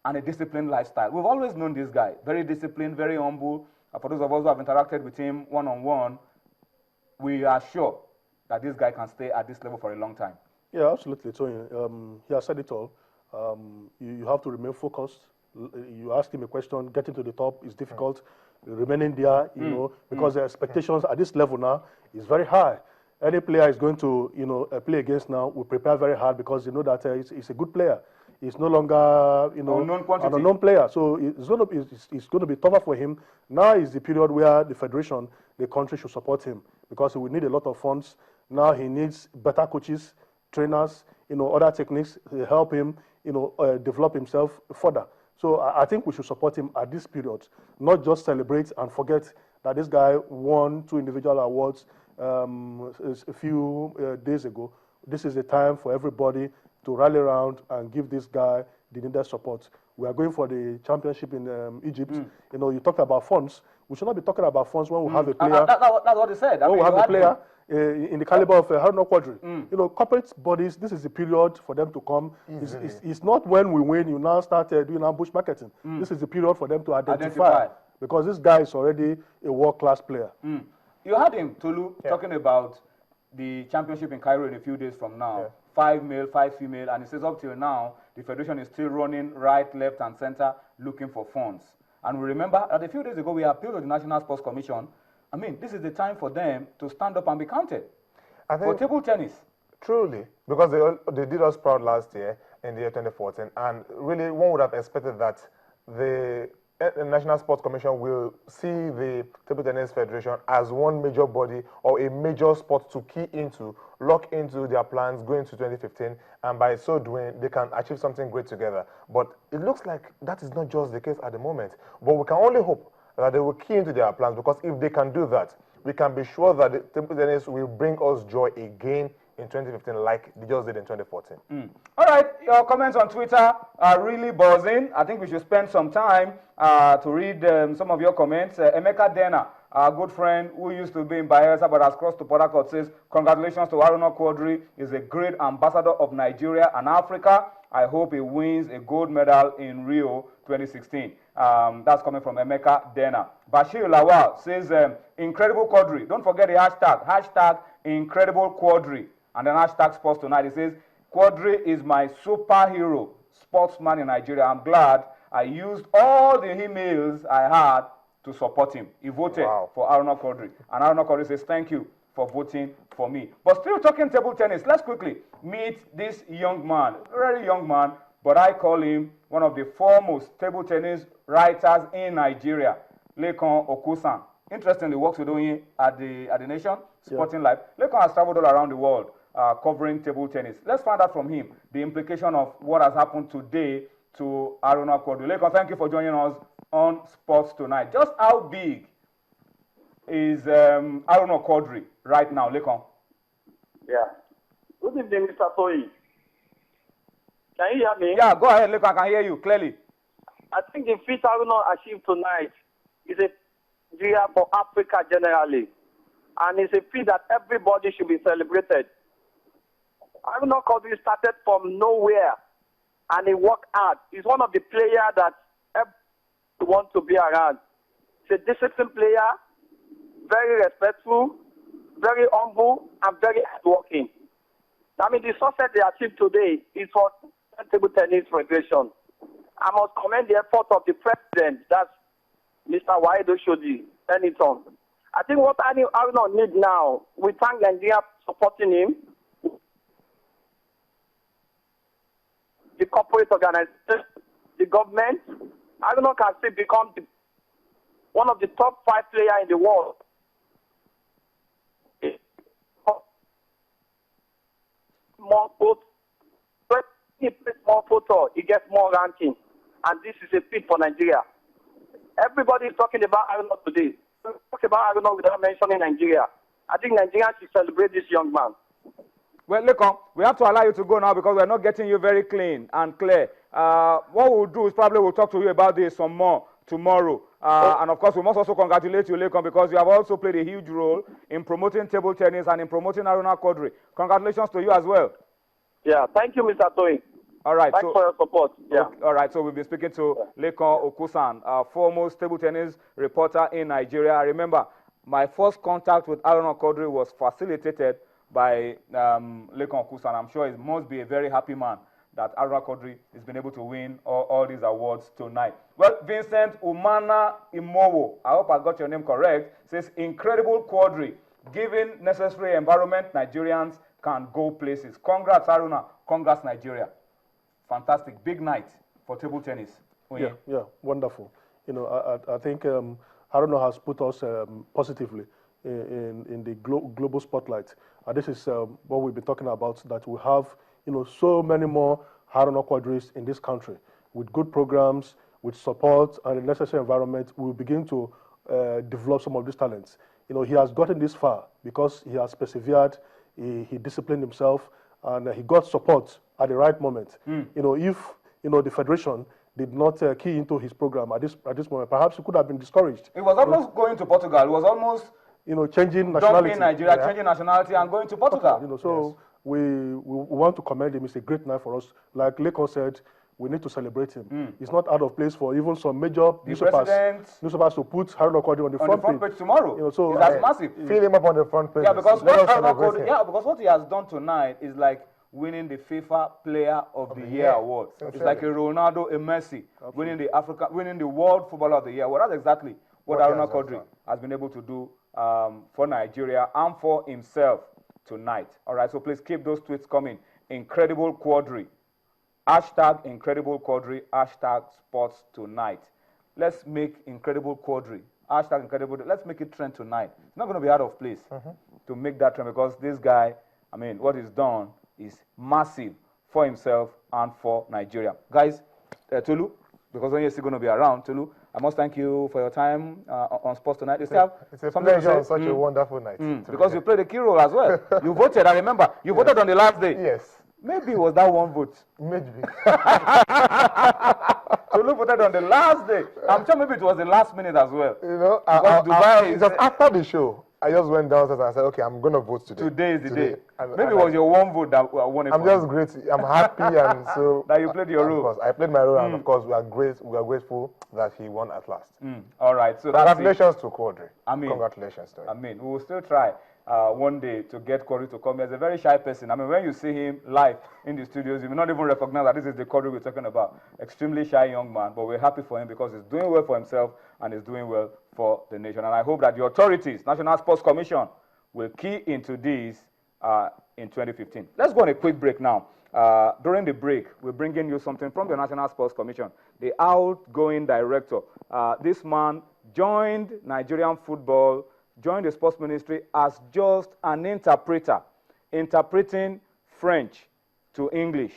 and a disciplined lifestyle. We've always known this guy, very disciplined, very humble. For those of us who have interacted with him one-on-one, we are sure that this guy can stay at this level for a long time. Yeah, absolutely, Tony. He has said it all. You have to remain focused. You ask him a question, getting to the top is difficult. Remaining there, you know, because the expectations at this level now is very high. Any player is going to, you know, play against now will prepare very hard because you know that he's a good player. He's no longer, you know, an unknown player. So it's going to be tougher for him. Now is the period where the federation, the country should support him because he will need a lot of funds. Now he needs better coaches, trainers, you know, other techniques to help him, you know, develop himself further. So I think we should support him at this period, not just celebrate and forget that this guy won 2 individual awards a few days ago. This is a time for everybody to rally around and give this guy the needed support. We are going for the championship in Egypt. You know, you talked about funds. We should not be talking about funds when we have a player. That's what he said. When we have a player in the caliber of Aruna Quadri. You know, corporate bodies, this is the period for them to come. It's not when we win, you now start doing ambush marketing. This is the period for them to identify. Because this guy is already a world-class player. You heard him, Tolu, talking about the championship in Cairo in a few days from now. 5 male, 5 female, and he says up till now, the federation is still running right, left, and center looking for funds. And we remember that a few days ago, we appealed to the National Sports Commission. I mean, this is the time for them to stand up and be counted for table tennis. Truly, because they did us proud last year in the year 2014, and really one would have expected that the National Sports Commission will see the Table Tennis Federation as one major body or a major sport to key into, lock into their plans going to 2015, and by so doing, they can achieve something great together. But it looks like that is not just the case at the moment. But we can only hope that they will key into their plans, because if they can do that, we can be sure that the Table Tennis will bring us joy again in 2015 like they just did in 2014. All right, your comments on Twitter are really buzzing. I think we should spend some time to read some of your comments. Emeka Dena, our good friend who used to be in Bayelsa but has crossed to Port Harcourt, says, congratulations to Aruna Quadri. He's a great ambassador of Nigeria and Africa. I hope he wins a gold medal in Rio 2016. That's coming from Emeka Dena. Bashir Lawal says, incredible Quadri. Don't forget the hashtag incredible Quadri. And then hashtag sports tonight. He says, Quadri is my superhero sportsman in Nigeria. I'm glad I used all the emails I had to support him. He voted for Aruna Quadri. And Aruna Quadri says, thank you for voting for me. But still talking table tennis, let's quickly meet this young man, very young man, but I call him one of the foremost table tennis writers in Nigeria, Lekan Okusan. Interestingly, works with doing at the Nation Sporting Life. Lekan has traveled all around the world covering table tennis. Let's find out from him the implication of what has happened today to Aruna Quadri. Lekan, thank you for joining us on Sports Tonight. Just how big is Aruna Quadri right now, Lekan? Yeah. Good evening, Mr. Toyi. Can you hear me? Yeah, go ahead, Lekan. I can hear you clearly. I think the feat Aruna achieved tonight is a year for Africa generally. And it's a feat that everybody should be celebrated. Aruna Quadri started from nowhere and he worked hard. He's one of the players that everyone wants to be around. He's a disciplined player, very respectful, very humble, and very hardworking. I mean, the success they achieved today is for the Table Tennis Federation. I must commend the effort of the president, that's Mr. Waido Shodi, Eniton. I think what Aruna needs now, we thank Nigeria for supporting him, the corporate organization, the government. Aruna can still become one of the top 5 players in the world. More votes. When he plays more photo, he gets more ranking. And this is a feat for Nigeria. Everybody is talking about Aruna today. Talk about Aruna without mentioning Nigeria. I think Nigeria should celebrate this young man. Well, Lekan, we have to allow you to go now because we're not getting you very clean and clear. What we'll do is probably we'll talk to you about this some more tomorrow. And of course, we must also congratulate you, Lekan, because you have also played a huge role in promoting table tennis and in promoting Aruna Quadri. Congratulations to you as well. Yeah, thank you, Mr. Toy. All right. Thanks for your support. Yeah. Okay, all right. So we've been speaking to Lekan Okusan, foremost table tennis reporter in Nigeria. I remember my first contact with Aruna Quadri was facilitated by Lekan Okusan. I'm sure he must be a very happy man that Aruna Quadri has been able to win all these awards tonight. Well, Vincent Umana Imowo, I hope I got your name correct, says, incredible Quadri. Given necessary environment, Nigerians can go places. Congrats, Aruna. Congrats, Nigeria. Fantastic. Big night for table tennis. Yeah, wonderful. You know, I think Aruna has put us positively in the global spotlight. And this is what we've been talking about, that we have, you know, so many more Aruna Quadris in this country. With good programs, with support and the necessary environment, we will begin to develop some of these talents. You know, he has gotten this far because he has persevered, he disciplined himself, and he got support at the right moment. You know, if, you know, the federation did not key into his program at this moment, perhaps he could have been discouraged. It was almost going to Portugal. It was almost, you know, changing nationality. Dumping Nigeria, changing nationality and going to Portugal. You know, so we want to commend him. It's a great night for us. Like Lekon said, we need to celebrate him. It's not out of place for even some major newspapers to put Aruna Quadri on the front page tomorrow. You know, so that's massive. Fill him up on the front page. Yeah, because what he has done tonight is like winning the FIFA Player of the Year award. It's like a Ronaldo, a Messi, winning the World Footballer of the Year. Well, that's exactly what Aruna Quadri has been able to do for Nigeria and for himself tonight. All right, so please keep those tweets coming. Incredible Quadri. Hashtag Incredible Quadri. Hashtag Sports Tonight. Let's make Incredible Quadri. Hashtag Incredible. Let's make it trend tonight. It's not going to be out of place to make that trend, because this guy, I mean, what he's done is massive for himself and for Nigeria. Guys, Tolu, because when you're still going to be around, Tolu, I must thank you for your time on Sports Tonight. It's a pleasure on such a wonderful night. Because you played a key role as well. You voted, I remember. You voted on the last day. Yes. Maybe it was that one vote. Maybe. Tolu voted on the last day. I'm sure maybe it was the last minute as well. You know, it was after the show. I just went downstairs and I said, okay, I'm going to vote today. Today is the day. Maybe it was your one vote that won it. I'm just grateful. I'm happy, and so that you played your role. Of course, I played my role, and of course, we are grateful that he won at last. All right. So congratulations to Quadri. I mean, congratulations to him. I mean, we will still try one day to get Quadri to come. He's a very shy person. I mean, when you see him live in the studios, you may not even recognize that this is the Quadri we're talking about. Extremely shy young man, but we're happy for him because he's doing well for himself and he's doing well for the nation. And I hope that the authorities, National Sports Commission, will key into this in 2015. Let's go on a quick break now. During the break, we're bringing you something from the National Sports Commission. The outgoing director, this man joined Nigerian football, joined the sports ministry as just an interpreter, interpreting French to English.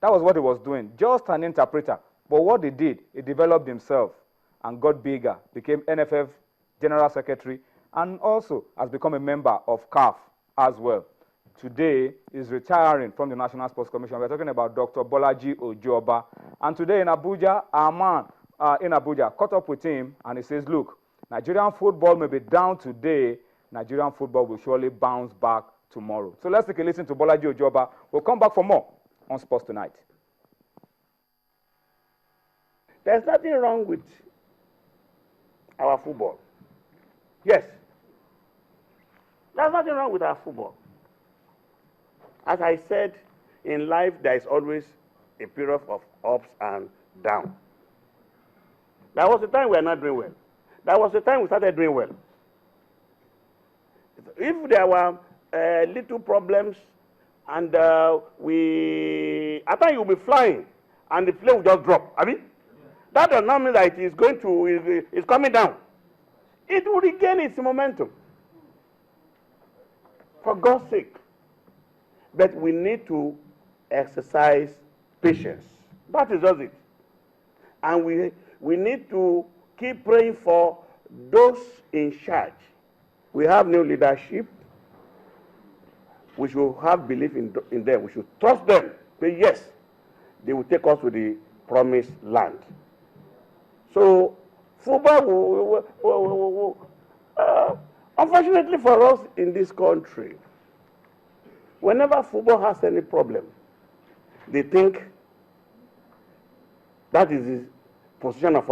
That was what he was doing, just an interpreter. But what he did, he developed himself and got bigger, became NFF General Secretary, and also has become a member of CAF as well. Today, he's retiring from the National Sports Commission. We're talking about Dr. Bolaji Ojoba. And today in Abuja, our man in Abuja caught up with him, and he says, look, Nigerian football may be down today. Nigerian football will surely bounce back tomorrow. So let's take a listen to Bolaji Ojoba. We'll come back for more on Sports Tonight. There's nothing wrong with our football. Yes. There's nothing wrong with our football. As I said, in life, there is always a period of ups and downs. There was a time we were not doing well. There was a time we started doing well. If there were little problems and at times you'll be flying and the plane will just drop. I mean, that does not mean that it is going to, it's coming down. It will regain its momentum. For God's sake. But we need to exercise patience. That is just it. And we need to keep praying for those in charge. We have new leadership. We should have belief in them. We should trust them. But yes, they will take us to the promised land. So, football, unfortunately for us in this country, whenever football has any problem, they think That is the position of